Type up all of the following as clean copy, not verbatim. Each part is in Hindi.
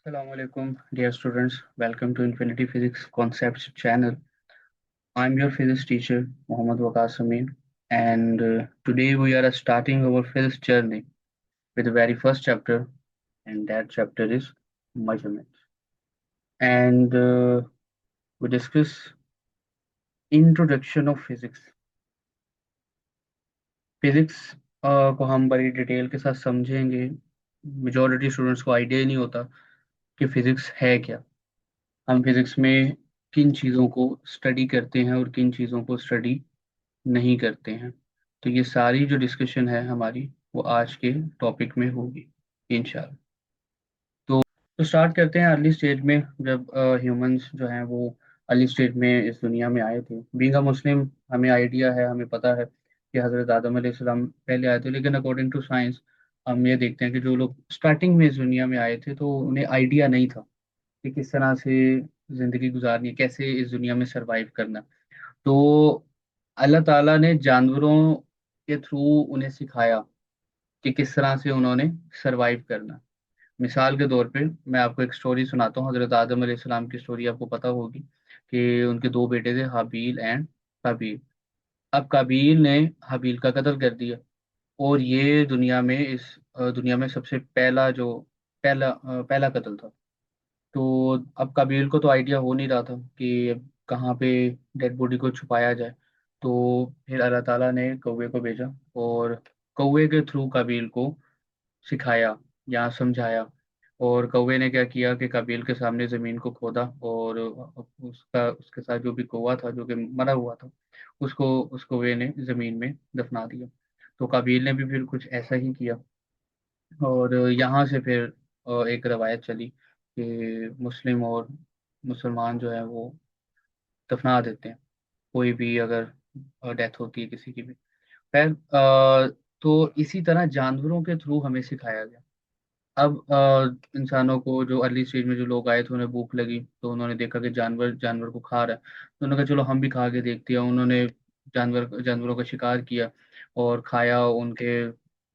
Assalamu alaikum, dear students. Welcome to Infinity Physics Concepts channel. I'm your physics teacher, Mohammad Waqas Amin, and today we are starting our physics journey with the very first chapter, and that chapter is measurements. And we discuss introduction of physics. Physics को हम बड़ी डिटेल के साथ समझेंगे। मेजॉरिटी स्टूडेंट्स को आइडिया ही नहीं होता कि फिजिक्स है क्या। हम फिजिक्स में किन चीज़ों को स्टडी करते हैं और किन चीज़ों को स्टडी नहीं करते हैं। तो ये सारी जो डिस्कशन है हमारी वो आज के टॉपिक में होगी इंशाल्लाह। तो स्टार्ट करते हैं अर्ली स्टेज में, जब ह्यूमंस जो हैं वो अर्ली स्टेज में इस दुनिया में आए थे। बीइंग अ मुस्लिम हमें आइडिया है, हमें पता है कि हज़रत आदम अलैहिस्सलाम पहले आए थे, लेकिन अकॉर्डिंग टू साइंस हम ये देखते हैं कि जो लोग स्टार्टिंग में इस दुनिया में आए थे तो उन्हें आइडिया नहीं था कि किस तरह से ज़िंदगी गुजारनी है, कैसे इस दुनिया में सरवाइव करना। तो अल्लाह ताला ने जानवरों के थ्रू उन्हें सिखाया कि किस तरह से उन्होंने सरवाइव करना। मिसाल के तौर पे मैं आपको एक स्टोरी सुनाता हूँ। हजरत आदम अलैहिस्सलाम की स्टोरी आपको पता होगी कि उनके दो बेटे थे, हाबील एंड काबील। अब काबील ने हाबील का कत्ल कर दिया, और ये दुनिया में सबसे पहला कत्ल था। तो अब काबिल को तो आइडिया हो नहीं रहा था कि अब कहाँ पे डेड बॉडी को छुपाया जाए। तो फिर अल्लाह ताला ने कौवे को भेजा, और कौवे के थ्रू काबिल को सिखाया या समझाया। और कौवे ने क्या किया कि काबिल के सामने ज़मीन को खोदा, और उसका उसके साथ जो भी कौवा था जो कि मरा हुआ था, उसको उस कौवे ने ज़मीन में दफना दिया। तो काबिल ने भी फिर कुछ ऐसा ही किया। और यहाँ से फिर एक रवायत चली कि मुस्लिम और मुसलमान जो है वो दफना देते हैं कोई भी अगर डेथ होती है किसी की भी। खैर, तो इसी तरह जानवरों के थ्रू हमें सिखाया गया। अब इंसानों को, जो अर्ली स्टेज में जो लोग आए थे, उन्हें भूख लगी तो उन्होंने देखा कि जानवर जानवर को खा रहा है, तो उन्होंने कहा चलो हम भी खा के देखते हैं। उन्होंने जानवरों का शिकार किया और खाया। उनके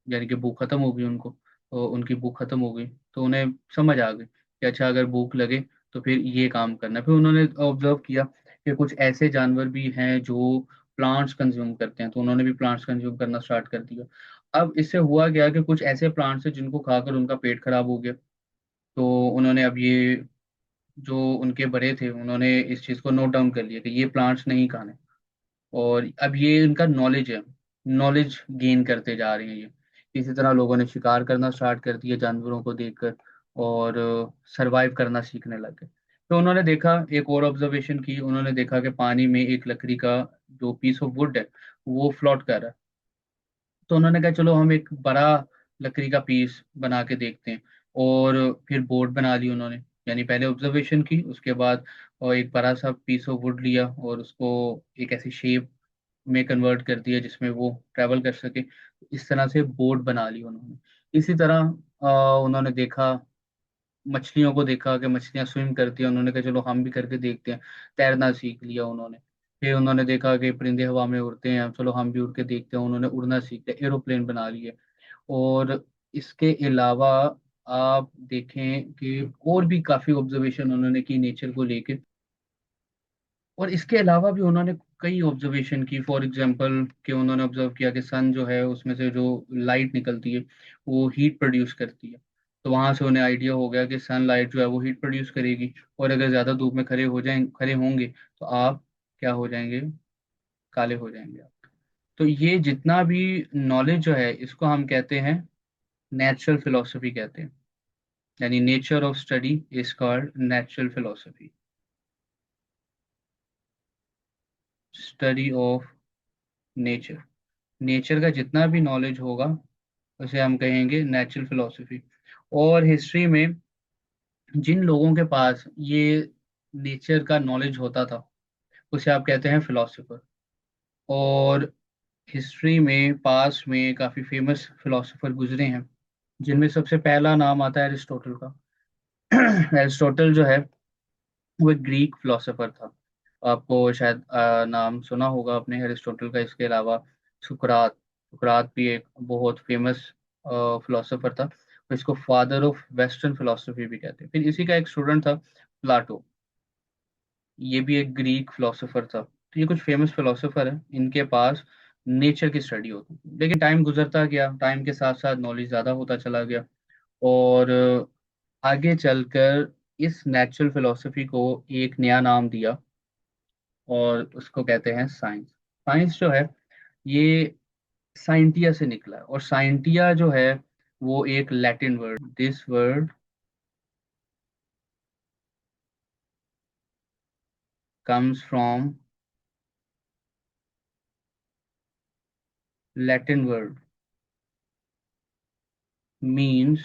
यानी कि भूख खत्म हो गई उनको, तो उनकी भूख खत्म हो गई तो उन्हें समझ आ गई कि अच्छा अगर भूख लगे तो फिर ये काम करना है। फिर उन्होंने ऑब्जर्व किया कि कुछ ऐसे जानवर भी हैं जो प्लांट्स कंज्यूम करते हैं, तो उन्होंने भी प्लांट्स कंज्यूम करना स्टार्ट कर दिया। अब इससे हुआ क्या कि कुछ ऐसे प्लांट्स हैं जिनको खाकर उनका पेट खराब हो गया। तो उन्होंने अब ये जो उनके बड़े थे उन्होंने इस चीज़ को नोट डाउन कर लिया कि ये प्लांट्स नहीं खाने। और अब ये इनका नॉलेज है, नॉलेज गेन करते जा रहे हैं ये। इसी तरह लोगों ने शिकार करना स्टार्ट कर दिया जानवरों को देखकर, और सरवाइव करना सीखने लग गए। तो उन्होंने देखा, एक और ऑब्जर्वेशन की, उन्होंने देखा कि पानी में एक लकड़ी का जो पीस ऑफ वुड है वो फ्लोट कर रहा है। तो उन्होंने कहा चलो हम एक बड़ा लकड़ी का पीस बना के देखते हैं। और फिर बोर्ड बना ली उन्होंने, यानी पहले ऑब्जर्वेशन की, उसके बाद और एक बड़ा सा पीस ऑफ वुड लिया और उसको एक ऐसी शेप में कन्वर्ट कर दिया जिसमें वो ट्रैवल कर सके। इस तरह से बोट बना ली उन्होंने। इसी तरह उन्होंने देखा, मछलियों को देखा कि मछलियां स्विम करती हैं। उन्होंने कहा चलो हम भी करके देखते हैं, तैरना सीख लिया उन्होंने। फिर उन्होंने देखा कि परिंदे हवा में उड़ते हैं, चलो हम भी उड़ के देखते हैं। उन्होंने उड़ना सीख लिया, एरोप्लेन बना लिए। और इसके अलावा आप देखें कि और भी काफी ऑब्जर्वेशन उन्होंने की नेचर को लेके। और इसके अलावा भी उन्होंने कई ऑब्जर्वेशन की। फॉर एग्जांपल कि उन्होंने ऑब्जर्व किया कि सन जो है उसमें से जो लाइट निकलती है वो हीट प्रोड्यूस करती है। तो वहां से उन्हें आइडिया हो गया कि सन लाइट जो है वो हीट प्रोड्यूस करेगी, और अगर ज्यादा धूप में खड़े होंगे तो आप क्या हो जाएंगे, काले हो जाएंगे आप। तो ये जितना भी नॉलेज जो है इसको हम कहते हैं नेचुरल फिलोसफी कहते हैं। यानी nature of study is called natural philosophy. Study of nature, nature का जितना भी नॉलेज होगा उसे हम कहेंगे नेचुरल फिलोसफी। और हिस्ट्री में जिन लोगों के पास ये नेचर का नॉलेज होता था उसे आप कहते हैं फिलोसफर। और हिस्ट्री में पास में काफी फेमस फिलोसफर गुजरे हैं, जिनमें सबसे पहला नाम आता है एरिस्टोटल का। एरिस्टोटल जो है वो एक ग्रीक फिलोसोफर था। आपको शायद नाम सुना होगा आपने एरिस्टोटल का। इसके अलावा सुकरात, सुकरात भी एक बहुत फेमस फिलोसोफर था। तो इसको फादर ऑफ वेस्टर्न फिलोसफी भी कहते हैं। फिर इसी का एक स्टूडेंट था प्लाटो, ये भी एक ग्रीक फिलोसोफर था। तो ये कुछ फेमस फिलोसोफर है, इनके पास नेचर की स्टडी होती थी। लेकिन टाइम गुजरता गया, टाइम के साथ साथ नॉलेज ज़्यादा होता चला गया, और आगे चलकर इस नेचुरल फिलोसफी को एक नया नाम दिया, और उसको कहते हैं साइंस। साइंस जो है ये साइंटिया से निकला है, और साइंटिया जो है वो एक Latin word, this word comes from Latin word, means,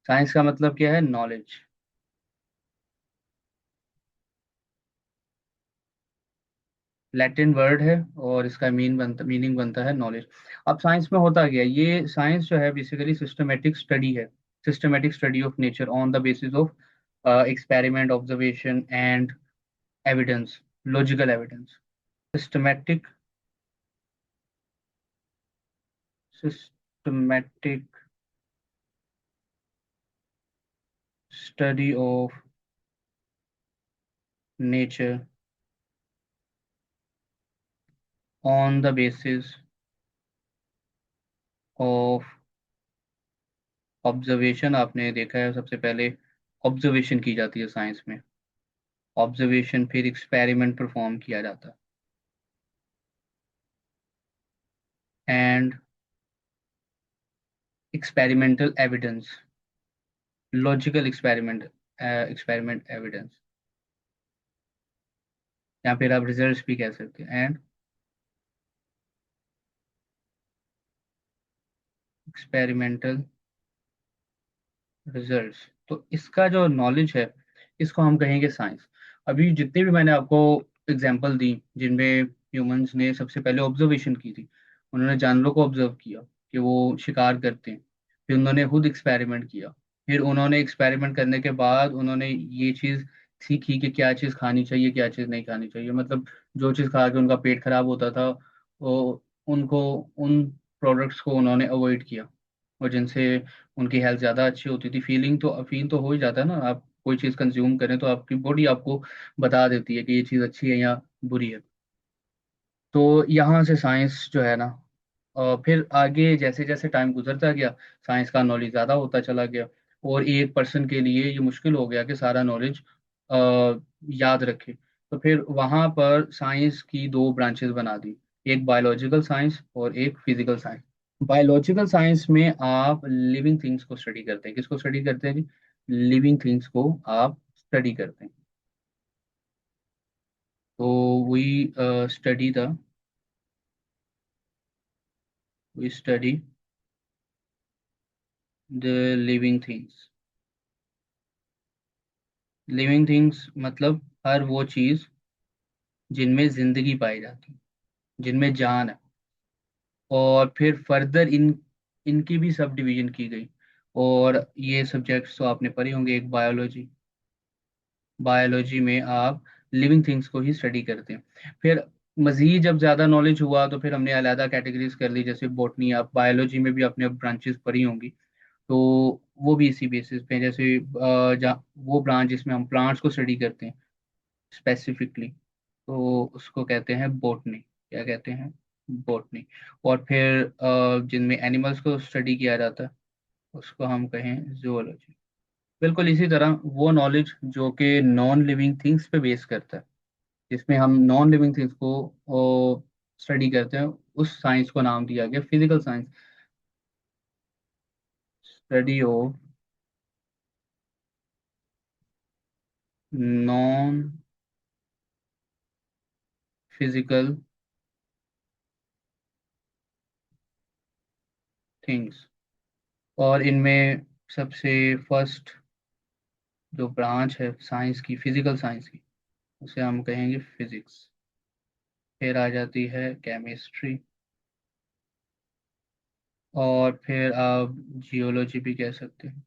science का मतलब क्या है, नॉलेज। लैटिन वर्ड है, और इसका मीनिंग बनता है नॉलेज। अब साइंस में होता गया, ये साइंस जो है बेसिकली सिस्टमेटिक स्टडी है, systematic study of nature on the basis of experiment, observation and evidence, logical evidence. Systematic, systematic study of nature on the basis of observation. आपने देखा है सबसे पहले ऑब्जर्वेशन की जाती है साइंस में, ऑब्जर्वेशन, फिर एक्सपेरिमेंट परफॉर्म किया जाता है, and experimental evidence, logical experiment, experiment evidence, या फिर आप रिजल्ट्स भी कह सकते हैं, एंड एक्सपेरिमेंटल रिजल्ट्स। तो इसका जो नॉलेज है इसको हम कहेंगे साइंस। अभी जितने भी मैंने आपको एग्जांपल दी जिनमें ह्यूमंस ने सबसे पहले ऑब्जर्वेशन की थी, उन्होंने जानवरों को ऑब्जर्व किया कि वो शिकार करते हैं, फिर उन्होंने खुद एक्सपेरिमेंट किया, फिर उन्होंने एक्सपेरिमेंट करने के बाद उन्होंने ये चीज़ सीखी कि क्या चीज़ खानी चाहिए, क्या चीज़ नहीं खानी चाहिए। मतलब जो चीज़ खा के उनका पेट खराब होता था, वो उनको उन प्रोडक्ट्स को उन्होंने अवॉइड किया, और जिनसे उनकी हेल्थ ज़्यादा अच्छी होती थी। फील तो हो ही जाता है ना, आप कोई चीज़ कंज्यूम करें तो आपकी बॉडी आपको बता देती है कि ये चीज़ अच्छी है या बुरी है। तो यहाँ से साइंस जो है ना, फिर आगे जैसे जैसे टाइम गुजरता गया, साइंस का नॉलेज ज़्यादा होता चला गया, और एक पर्सन के लिए ये मुश्किल हो गया कि सारा नॉलेज याद रखे। तो फिर वहाँ पर साइंस की दो ब्रांचेस बना दी, एक बायोलॉजिकल साइंस और एक फिजिकल साइंस। बायोलॉजिकल साइंस में आप लिविंग थिंग्स को स्टडी करते हैं। किसको स्टडी करते हैं जी? लिविंग थिंग्स को आप स्टडी करते हैं। तो we study the we study the living things. Living things मतलब हर वो चीज जिनमें जिंदगी पाई जाती है, जिनमें जान है। और फिर फर्दर इनकी भी सब डिवीजन की गई, और ये सब्जेक्ट्स तो आपने पढ़े होंगे। एक बायोलॉजी, बायोलॉजी में आप लिविंग थिंग्स को ही स्टडी करते हैं। फिर मजीद जब ज़्यादा नॉलेज हुआ तो फिर हमने अलग कैटेगरीज कर ली, जैसे बोटनी, आप बायोलॉजी में भी अपने ब्रांचेस पढ़ी होंगी। तो वो भी इसी बेसिस पे, जैसे जहाँ वो ब्रांच जिसमें हम प्लांट्स को स्टडी करते हैं स्पेसिफिकली, तो उसको कहते हैं बोटनी। क्या कहते हैं? बोटनी। और फिर जिनमें एनिमल्स को स्टडी किया जाता है उसको हम कहें जूलॉजी। बिल्कुल इसी तरह वो नॉलेज जो कि नॉन लिविंग थिंग्स पे बेस करता है, जिसमें हम नॉन लिविंग थिंग्स को स्टडी करते हैं, उस साइंस को नाम दिया गया physical science. Study of non physical things. और इनमें सबसे फर्स्ट जो ब्रांच है साइंस की, फिजिकल साइंस की, उसे हम कहेंगे फिजिक्स। फिर आ जाती है केमिस्ट्री, और फिर आप जियोलॉजी भी कह सकते हैं,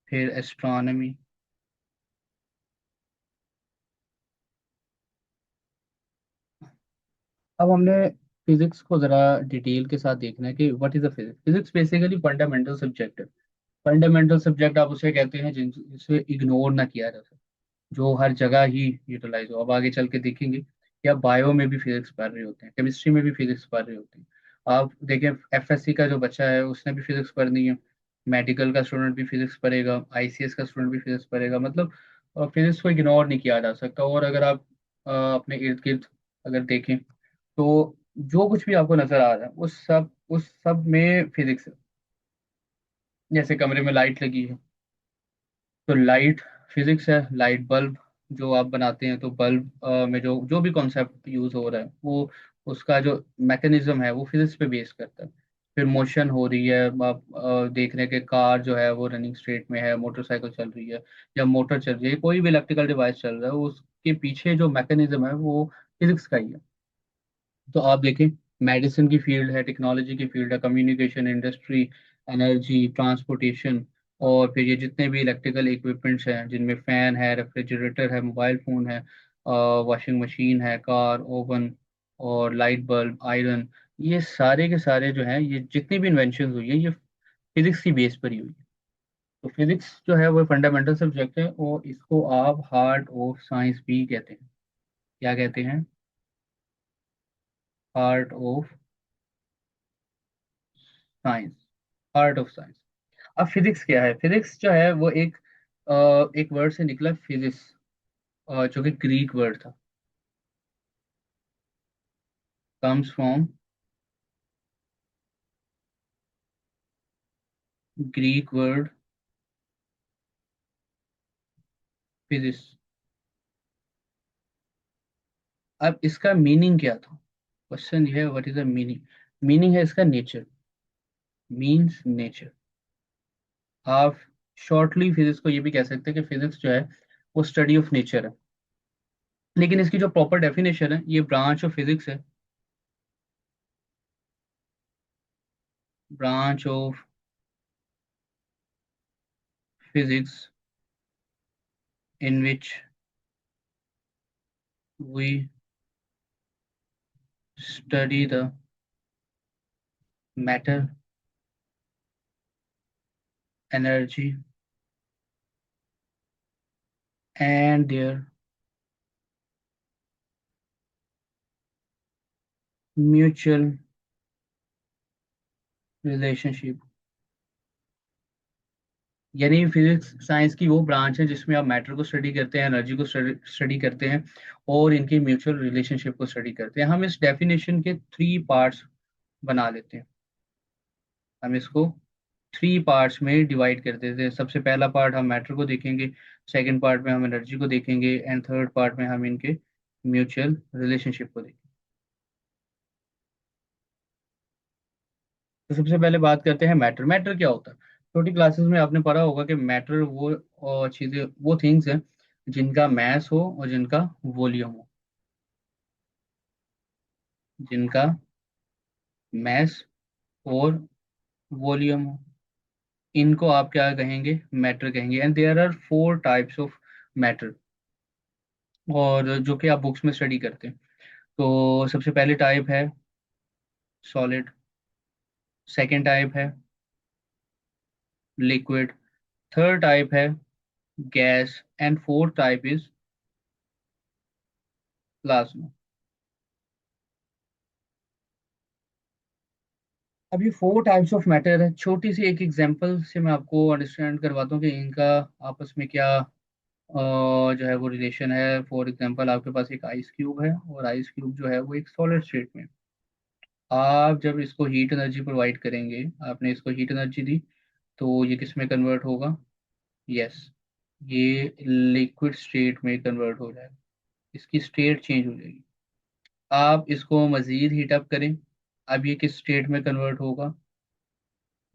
फिर एस्ट्रोनॉमी। अब हमने फिजिक्स को जरा डिटेल के साथ देखना है कि what is the physics. Physics basically fundamental subject है। फंडामेंटल सब्जेक्ट आप उसे कहते हैं जिसे इग्नोर ना किया जा सके, जो हर जगह ही यूटिलाइज हो। अब आगे चल के देखेंगे कि आप बायो में भी फिजिक्स पढ़ रहे होते हैं, केमिस्ट्री में भी फिजिक्स पढ़ रहे होते हैं। आप देखें, एफएससी का जो बच्चा है उसने भी फिजिक्स पढ़नी है, मेडिकल का स्टूडेंट भी फिजिक्स पढ़ेगा, आईसीएस का स्टूडेंट भी फिजिक्स पढ़ेगा। मतलब फिजिक्स को इग्नोर नहीं किया जा सकता। और अगर आप अपने इर्द गिर्द अगर देखें तो जो कुछ भी आपको नजर आ रहा है उस सब में फिजिक्स है। जैसे कमरे में लाइट लगी है तो लाइट फिजिक्स है। लाइट बल्ब जो आप बनाते हैं तो बल्ब में जो जो भी कॉन्सेप्ट यूज हो रहा है वो उसका जो मैकेनिज्म है वो फिजिक्स पे बेस करता है। फिर मोशन हो रही है, आप देख रहे हैं कि कार जो है वो रनिंग स्टेट में है, मोटरसाइकिल चल रही है या मोटर चल रही है, कोई भी इलेक्ट्रिकल डिवाइस चल रहा है, उसके पीछे जो मैकेनिज्म है वो फिजिक्स का ही है। तो आप देखें, मेडिसिन की फील्ड है, टेक्नोलॉजी की फील्ड है, कम्युनिकेशन, इंडस्ट्री, एनर्जी, ट्रांसपोर्टेशन, और फिर ये जितने भी इलेक्ट्रिकल इक्विपमेंट्स हैं जिनमें फैन है, रेफ्रिजरेटर है, मोबाइल फोन है, वॉशिंग मशीन है, कार, ओवन, और लाइट बल्ब, आयरन, ये सारे के सारे जो हैं, ये जितनी भी इन्वेंशन हुई है ये फिजिक्स की बेस पर ही हुई है। तो फिजिक्स जो है वो फंडामेंटल सब्जेक्ट है और इसको आप हार्ट ऑफ साइंस भी कहते हैं। क्या कहते हैं? Heart of science. Heart of science. अब फिजिक्स क्या है? फिजिक्स जो है वो एक वर्ड से निकला, फिजिक्स, जो कि ग्रीक वर्ड था, comes from Greek word physics. अब इसका मीनिंग क्या था? क्वेश्चन ये है, what is the meaning? Meaning है इसका नेचर, मीन्स नेचर। आप शॉर्टली फिजिक्स को ये भी कह सकते हैं कि फिजिक्स जो है वो स्टडी ऑफ नेचर है। लेकिन इसकी जो प्रॉपर डेफिनेशन है, ये ब्रांच ऑफ फिजिक्स है, branch of physics in which we study the matter, energy and their mutual relationship। यानी फिजिक्स साइंस की वो ब्रांच है जिसमें आप मैटर को स्टडी करते हैं, एनर्जी को स्टडी करते हैं, और इनकी म्यूचुअल रिलेशनशिप को स्टडी करते हैं। हम इस डेफिनेशन के थ्री पार्ट्स बना लेते हैं। हम इसको थ्री पार्ट्स में डिवाइड कर देते हैं। सबसे पहला पार्ट हम मैटर को देखेंगे, सेकंड पार्ट में हम एनर्जी को देखेंगे, एंड थर्ड पार्ट में हम इनके म्यूचुअल रिलेशनशिप को देखेंगे। तो सबसे पहले बात करते हैं मैटर। मैटर क्या होता है? छोटी क्लासेस में आपने पढ़ा होगा कि मैटर वो चीजें, वो थिंग्स हैं जिनका मैस हो और जिनका वॉल्यूम हो। जिनका मैस और वॉल्यूम हो, इनको आप क्या कहेंगे? मैटर कहेंगे। And there are four types of matter, और जो कि आप बुक्स में स्टडी करते हैं। तो सबसे पहले टाइप है सॉलिड, सेकेंड टाइप है लिक्विड, थर्ड टाइप है gas, and fourth type is plasma. अब ये फोर टाइप्स ऑफ मैटर है। छोटी सी एक एग्जांपल से मैं आपको अंडरस्टैंड करवाता हूँ कि इनका आपस में क्या जो है वो रिलेशन है। फॉर एग्जांपल, आपके पास एक आइस क्यूब है और आइस क्यूब जो है वो एक सॉलिड स्टेट में है। आप जब इसको हीट एनर्जी प्रोवाइड करेंगे, आपने इसको हीट एनर्जी दी, तो ये किस में कन्वर्ट होगा? यस, ये लिक्विड स्टेट में कन्वर्ट हो जाएगा। इसकी स्टेट चेंज हो जाएगी। आप इसको मजीद हीट अप करें, अब ये किस स्टेट में कन्वर्ट होगा?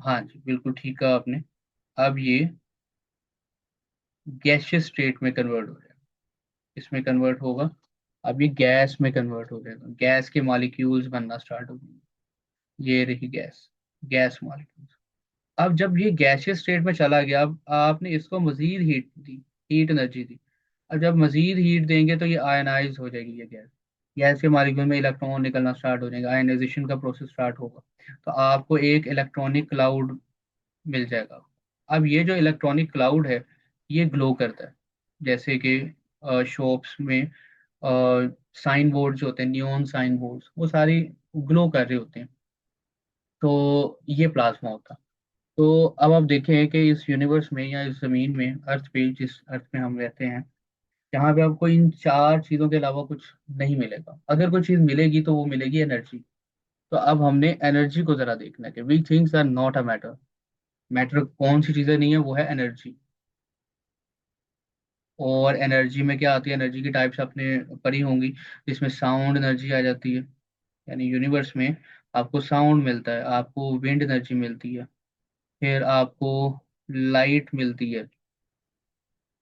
हाँ जी, बिल्कुल ठीक कहा आपने। अब ये गैसियस स्टेट में कन्वर्ट हो जाएगा। इसमें कन्वर्ट होगा, अब ये गैस में कन्वर्ट हो जाएगा। गैस के मॉलिक्यूल्स बनना स्टार्ट हो जाएंगे। ये रही गैस, गैस मॉलिक्यूल्स। अब जब ये गैसियस स्टेट में चला गया, अब आपने इसको मजीद हीट दी, हीट एनर्जी दी। अब जब मजीद हीट देंगे तो ये आयनाइज हो जाएगी ये गैस। गैस के मॉलिक्यूल में इलेक्ट्रॉन निकलना स्टार्ट हो जाएगा, आयनाइजेशन का प्रोसेस स्टार्ट होगा, तो आपको एक इलेक्ट्रॉनिक क्लाउड मिल जाएगा। अब ये जो इलेक्ट्रॉनिक क्लाउड है, ये ग्लो करता है, जैसे कि शॉप्स में साइन बोर्ड जो होते हैं, नियॉन साइन बोर्ड्स, वो सारी ग्लो कर रहे होते हैं। तो ये प्लाज्मा होता है। तो अब आप देखें कि इस यूनिवर्स में या इस जमीन में, अर्थ पे, जिस अर्थ में हम रहते हैं, यहाँ पे आपको इन चार चीजों के अलावा कुछ नहीं मिलेगा। अगर कोई चीज मिलेगी तो वो मिलेगी एनर्जी। तो अब हमने एनर्जी को जरा देखना है कि we things are not a matter. Matter कौन सी चीजें नहीं है, वो है एनर्जी। और एनर्जी में क्या आती है, एनर्जी की टाइप्स आपने पढ़ी होंगी, जिसमें साउंड एनर्जी आ जाती है, यानी यूनिवर्स में आपको साउंड मिलता है, आपको विंड एनर्जी मिलती है, फिर आपको लाइट मिलती है,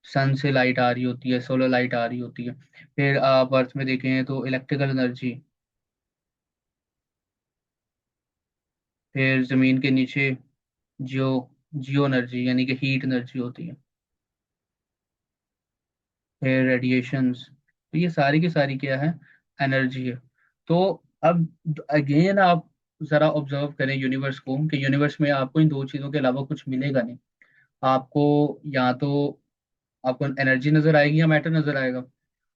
सन से लाइट आ रही होती है, सोलर लाइट आ रही होती है। फिर आप अर्थ में देखें तो इलेक्ट्रिकल एनर्जी, फिर जमीन के नीचे जियो जियो एनर्जी यानी कि हीट एनर्जी होती है, फिर रेडिएशंस। तो ये सारी की सारी क्या है, एनर्जी है। तो अब अगेन आप जरा ऑब्जर्व करें यूनिवर्स को, कि यूनिवर्स में आपको इन दो चीज़ों के अलावा कुछ मिलेगा नहीं। आपको या तो आपको एनर्जी नजर आएगी या मैटर नजर आएगा।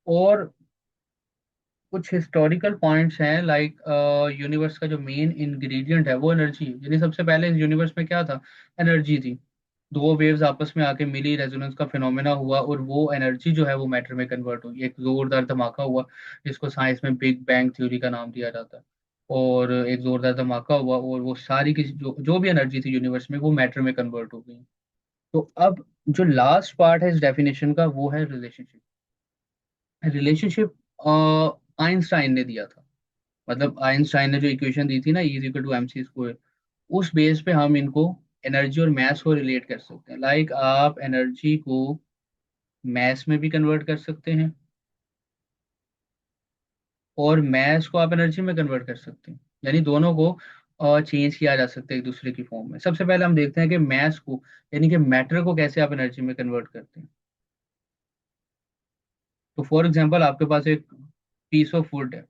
और कुछ हिस्टोरिकल पॉइंट्स हैं, लाइक यूनिवर्स का जो मेन इंग्रेडिएंट है वो एनर्जी है। यानी सबसे पहले इस यूनिवर्स में क्या था, एनर्जी थी। दो वेव्स आपस में आके मिली, रेजोनेंस का फिनोमेना हुआ, और वो एनर्जी जो है वो मैटर में कन्वर्ट हुई, एक जोरदार धमाका हुआ, जिसको साइंस में बिग बैंग थ्योरी का नाम दिया जाता है। और एक जोरदार धमाका हुआ, और वो सारी की जो भी एनर्जी थी यूनिवर्स में, वो मैटर में कन्वर्ट हो गई। तो अब जो लास्ट पार्ट है इस डेफिनेशन का, वो है रिलेशनशिप। रिलेशनशिप आइंस्टाइन ने दिया था। मतलब आइंस्टाइन ने जो इक्वेशन दी थी ना, E is equal to MC square, उस बेस पे हम इनको, एनर्जी और मैथ को रिलेट कर सकते हैं। लाइक आप एनर्जी को मैथ्स में भी कन्वर्ट कर सकते हैं, और मैथ्स को आप एनर्जी में कन्वर्ट कर सकते हैं। यानी दोनों को चेंज किया जा सकता है एक दूसरे की फॉर्म में। सबसे पहले हम देखते हैं कि मैथ्स को, यानी कि मैटर को कैसे आप एनर्जी में कन्वर्ट करते हैं। तो फॉर एग्जांपल आपके पास एक पीस ऑफ वुड है।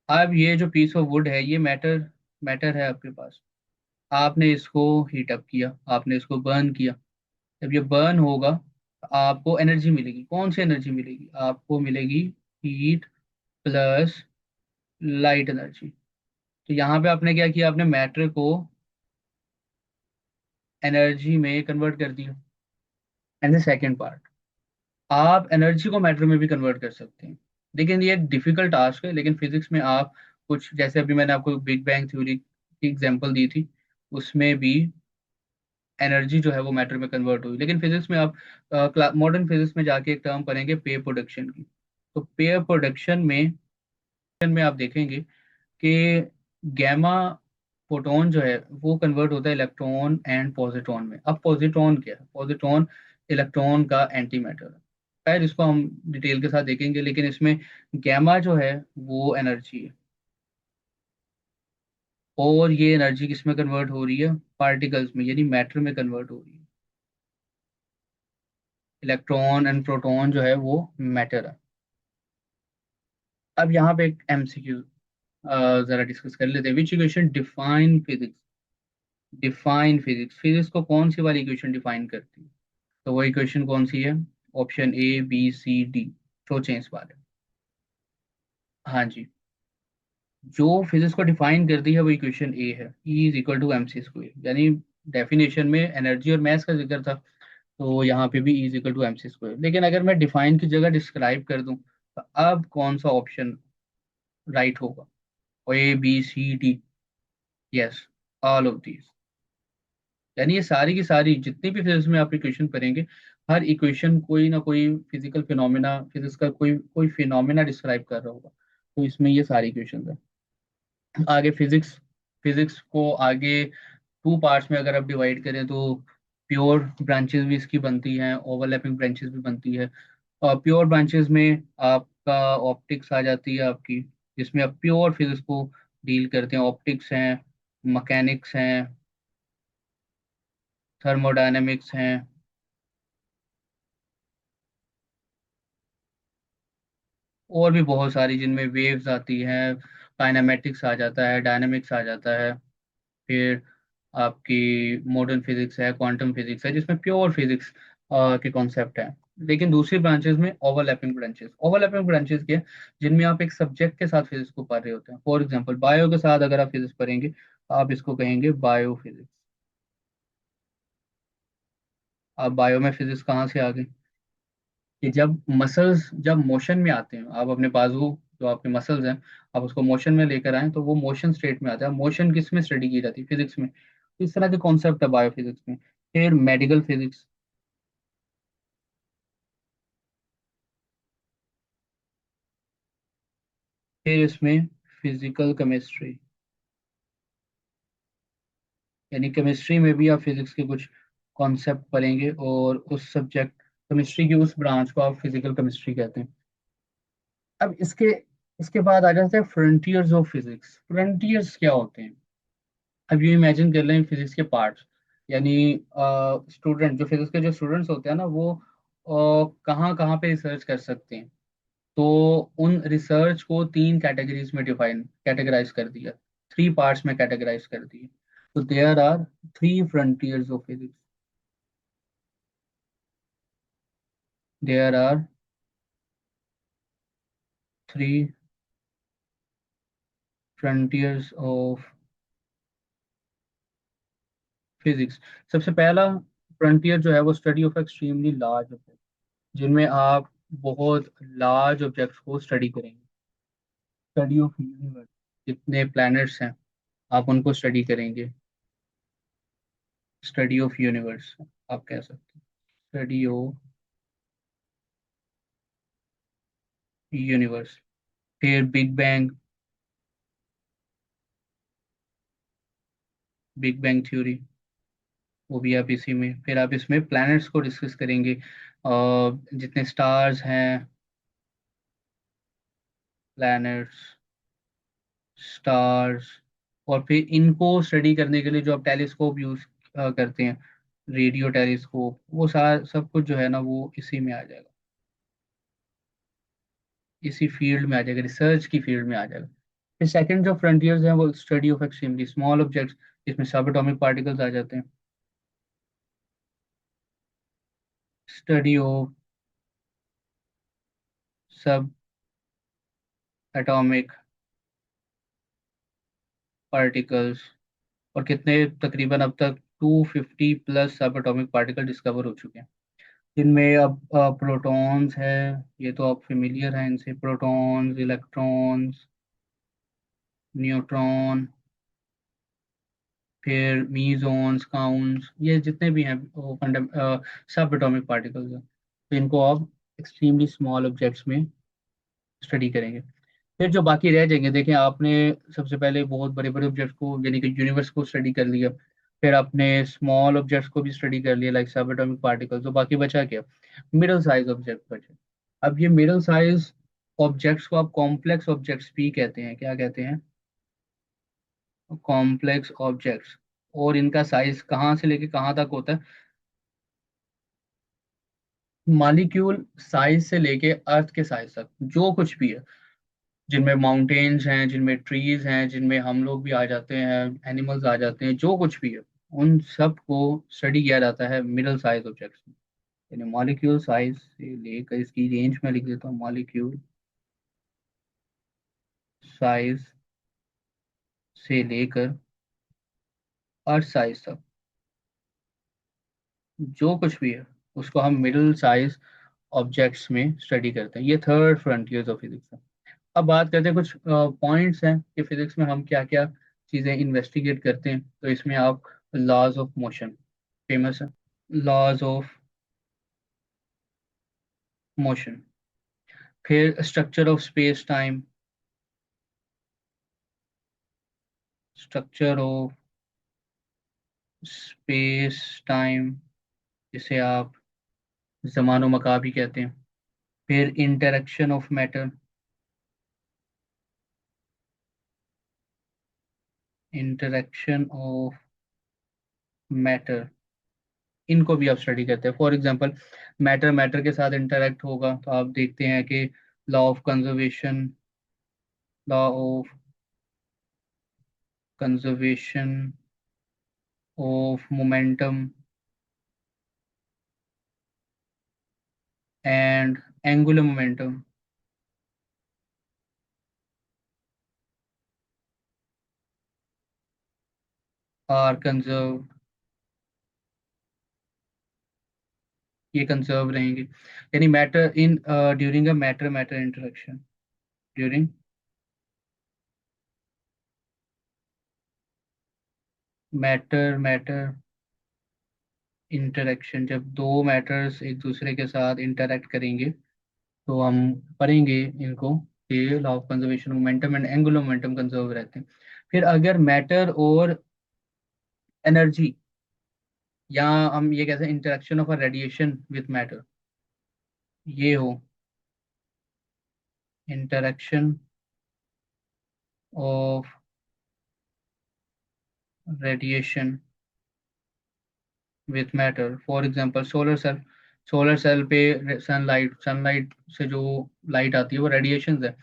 अब ये जो पीस ऑफ वुड है, ये मैटर मैटर है आपके पास। आपने इसको हीट अप किया, आपने इसको बर्न किया। जब ये बर्न होगा तो आपको एनर्जी मिलेगी। कौन सी एनर्जी मिलेगी, आपको मिलेगी हीट प्लस लाइट एनर्जी। तो यहाँ पे आपने क्या किया, आपने मैटर को एनर्जी में कन्वर्ट कर दिया। एंड द सेकेंड पार्ट, आप एनर्जी को मैटर में भी कन्वर्ट कर सकते हैं। लेकिन ये एक डिफिकल्ट टास्क है। लेकिन फिजिक्स में आप कुछ, जैसे अभी मैंने आपको बिग बैंग थ्योरी की एग्जांपल दी थी, उसमें भी एनर्जी जो है वो मैटर में कन्वर्ट हुई। लेकिन फिजिक्स में आप मॉडर्न फिजिक्स में जाके एक टर्म पढ़ेंगे पे प्रोडक्शन की। तो पे प्रोडक्शन में आप देखेंगे कि गैमा फोटोन जो है वो कन्वर्ट होता है इलेक्ट्रॉन एंड पॉजिट्रॉन में। अब पॉजिट्रॉन क्या है, पॉजिट्रॉन इलेक्ट्रॉन का एंटी मैटर है। शायद इसको हम डिटेल के साथ देखेंगे, लेकिन इसमें गैमा जो है वो एनर्जी है। और ये एनर्जी किस में कन्वर्ट हो रही है, पार्टिकल्स में, यानी मैटर में कन्वर्ट हो रही है। इलेक्ट्रॉन एंड प्रोटॉन जो है वो मैटर है। अब यहाँ पे एक MCQ जरा डिस्कस कर लेते हैं। विच equation define physics, define physics, physics को कौन सी वाली इक्वेशन डिफाइन करती है। तो वो इक्वेशन कौन सी है, option A B C D, सोचें इस बारे में। हाँ जी, जो फिजिक्स को डिफाइन करती है वो इक्वेशन ए है, E is equal to MC square. यानी डेफिनेशन में एनर्जी और मैथ का जिक्र था, तो यहाँ पे भी E is equal to MC square. लेकिन अगर मैं डिफाइन की जगह डिस्क्राइब कर दूं, तो अब कौन सा ऑप्शन राइट होगा, A B C D, yes, all of these. यानी ये सारी की सारी जितनी भी फिजिक्स में आप इक्वेशन पढ़ेंगे, हर इक्वेशन कोई ना कोई फिजिकल फिनोमेना, फिजिक्स का कोई कोई फिनोमेना डिस्क्राइब कर रहा होगा। तो इसमें ये सारी इक्वेशन है। आगे फिजिक्स, फिजिक्स को आगे टू पार्ट्स में अगर आप डिवाइड करें, तो प्योर ब्रांचेस भी इसकी बनती हैं, ओवरलैपिंग ब्रांचेस भी बनती है। और प्योर ब्रांचेस में आपका ऑप्टिक्स आ जाती है आपकी, जिसमें आप प्योर फिजिक्स को डील करते हैं। ऑप्टिक्स हैं, मैकेनिक्स हैं, थर्मोडायनेमिक्स हैं। और भी बहुत सारी जिनमें वेव्स आती हैं, काइनेमेटिक्स आ जाता है, डायनामिक्स आ जाता है। फिर आपकी मॉडर्न फिजिक्स है, क्वांटम फिजिक्स है, जिसमें प्योर फिजिक्स के कॉन्सेप्ट है। लेकिन दूसरी ब्रांचेस में ओवरलैपिंग ब्रांचेस के जिनमें आप एक सब्जेक्ट के साथ फिजिक्स को पढ़ रहे होते हैं। फॉर एग्जांपल बायो के साथ अगर आप फिजिक्स पढ़ेंगे, आप इसको कहेंगे बायो फिजिक्स। आप बायो में फिजिक्स कहाँ से आ गई? कि जब मसल्स जब मोशन में आते हैं, आप अपने बाजू, जो आपके मसल्स हैं, आप उसको मोशन में लेकर आए तो वो मोशन स्टेट में आता है। मोशन किस में स्टडी की जाती है? फिजिक्स में। इस तरह के कॉन्सेप्ट है बायोफिजिक्स में। फिर मेडिकल फिजिक्स। फिर इसमें फिजिकल केमिस्ट्री, यानी केमिस्ट्री में भी आप फिजिक्स के कुछ कॉन्सेप्ट पढ़ेंगे, और उस सब्जेक्ट केमिस्ट्री की उस ब्रांच को आप फिजिकल केमिस्ट्री कहते हैं। अब इसके बाद आ जाते हैं फ्रंटियर्स ऑफ फिजिक्स। फ्रंटियर्स क्या होते हैं? अब ये इमेजिन कर लें फिजिक्स के पार्ट्स, यानी स्टूडेंट, जो फिजिक्स के जो स्टूडेंट्स होते हैं ना, वो कहाँ कहाँ पे रिसर्च कर सकते हैं। तो उन रिसर्च को तीन कैटेगरीज में डिफाइन कैटेगराइज कर दिया, थ्री पार्ट्स में कैटेगराइज कर दिए। तो there are three frontiers of physics. There are three frontiers of physics. सबसे पहला फ्रंटियर जो है वो study of extremely large object, जिनमें आप बहुत लार्ज ऑब्जेक्ट्स को स्टडी करेंगे। स्टडी ऑफ यूनिवर्स, जितने प्लैनेट्स हैं आप उनको स्टडी करेंगे। स्टडी ऑफ यूनिवर्स आप कह सकते हैं। Study of universe. फिर big bang, big bang theory, वो भी आप इसी में। फिर आप इसमें प्लैनेट्स को डिस्कस करेंगे, जितने स्टार्स हैं, प्लैनेट्स, स्टार्स। और फिर इनको स्टडी करने के लिए जो आप टेलीस्कोप यूज करते हैं, रेडियो टेलीस्कोप, वो सारा सब कुछ जो है ना वो इसी में आ जाएगा, इसी फील्ड में आ जाएगा, रिसर्च की फील्ड में आ जाएगा। फिर सेकंड जो फ्रंटियर्स हैं वो study of extremely small objects, जिसमें सब एटॉमिक पार्टिकल्स आ जाते हैं। स्टडी ऑफ सब एटॉमिक पार्टिकल्स। और कितने, तकरीबन अब तक 250 प्लस सब एटॉमिक पार्टिकल डिस्कवर हो चुके हैं, जिनमें अब प्रोटॉन्स है, ये तो आप फेमिलियर हैं इनसे, प्रोटॉन्स, इलेक्ट्रॉन्स, न्यूट्रॉन, फिर मीजॉन्स, काउंट्स, ये जितने भी हैं वो सब एटॉमिक पार्टिकल्स हैं। तो इनको आप एक्सट्रीमली स्मॉल ऑब्जेक्ट्स में स्टडी करेंगे। फिर जो बाकी रह जाएंगे, देखें आपने सबसे पहले बहुत बड़े बड़े ऑब्जेक्ट्स को, यानी कि यूनिवर्स को स्टडी कर लिया। फिर आपने स्मॉल ऑब्जेक्ट्स को भी स्टडी कर लिया, लाइक सब एटॉमिक पार्टिकल्स। तो बाकी बचा क्या? मिडिल साइज ऑब्जेक्ट बचे। अब ये मिडिल साइज ऑब्जेक्ट्स को आप कॉम्प्लेक्स ऑब्जेक्ट्स भी कहते हैं। क्या कहते हैं? Complex objects. और इनका साइज कहाँ से लेके कहाँ तक होता है? मालिक्यूल साइज से लेके अर्थ के साइज तक, जो कुछ भी है, जिनमें माउंटेन्स हैं, जिनमें ट्रीज हैं, जिनमें हम लोग भी आ जाते हैं, एनिमल्स आ जाते हैं, जो कुछ भी है, उन सब को स्टडी किया जाता है मिडल साइज ऑब्जेक्ट्स में। यानी मॉलिक्यूल साइज से लेकर, इसकी रेंज में लिख देता हूँ, मॉलिक्यूल साइज से लेकर अर्थ साइज तक, जो कुछ भी है, उसको हम मिडिल साइज ऑब्जेक्ट्स में स्टडी करते हैं। ये थर्ड फ्रंटियर्स ऑफ फिजिक्स है। अब बात करते हैं, कुछ पॉइंट्स हैं कि फिजिक्स में हम क्या क्या चीज़ें इन्वेस्टिगेट करते हैं। तो इसमें आप लॉज ऑफ मोशन फेमस है, लॉज ऑफ मोशन। फिर structure of space time, structure of space time, जिसे आप जमानो मका भी कहते हैं। फिर interaction of matter, interaction of matter, इनको भी आप स्टडी करते हैं। फॉर एग्जांपल मैटर मैटर के साथ इंटरेक्ट होगा, तो आप देखते हैं कि law of conservation, law of conservation of momentum and angular momentum are conserve, ये कंजर्व रहेंगे। यानी matter in during a matter matter interaction, during matter matter interaction, जब दो मैटर्स एक दूसरे के साथ इंटरेक्ट करेंगे तो हम पढ़ेंगे इनको कि law of conservation momentum and angular momentum conserve रहते हैं। फिर अगर मैटर और एनर्जी, या हम ये कहते हैं interaction of a radiation with matter, ये हो interaction of radiation with matter, for example solar cell, solar cell पे सनलाइट, सनलाइट से जो लाइट आती है वो रेडिएशंस है।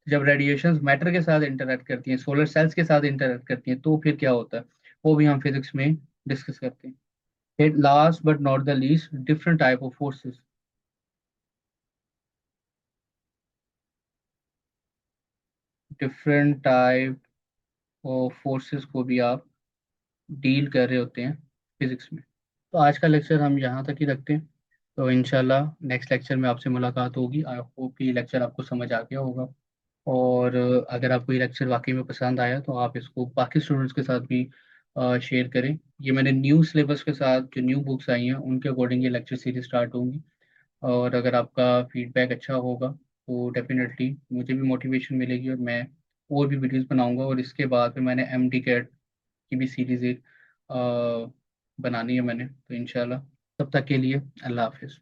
जब रेडिएशंस मैटर के साथ इंटरेक्ट करती हैं, सोलर सेल्स के साथ इंटरेक्ट करती हैं, तो फिर क्या होता है, वो भी हम फिजिक्स में डिस्कस करते हैं। फिर last but not the least, different type of forces, different type of forces को भी आप डील कर रहे होते हैं फिजिक्स में। तो आज का लेक्चर हम यहाँ तक ही रखते हैं। तो इंशाल्लाह नेक्स्ट लेक्चर में आपसे मुलाकात होगी। आई होप कि लेक्चर आपको समझ आ गया होगा। और अगर आपको ये लेक्चर वाकई में पसंद आया तो आप इसको बाकी स्टूडेंट्स के साथ भी शेयर करें। ये मैंने न्यू सिलेबस के साथ जो न्यू बुक्स आई हैं उनके अकॉर्डिंग ये लेक्चर सीरीज स्टार्ट होंगी। और अगर आपका फीडबैक अच्छा होगा तो डेफिनेटली मुझे भी मोटिवेशन मिलेगी और मैं और भी वीडियोस बनाऊंगा। और इसके बाद फिर मैंने एम डी कैट की भी सीरीज एक बनानी है मैंने, तो इंशाल्लाह। तब तक के लिए अल्लाह हाफिज़।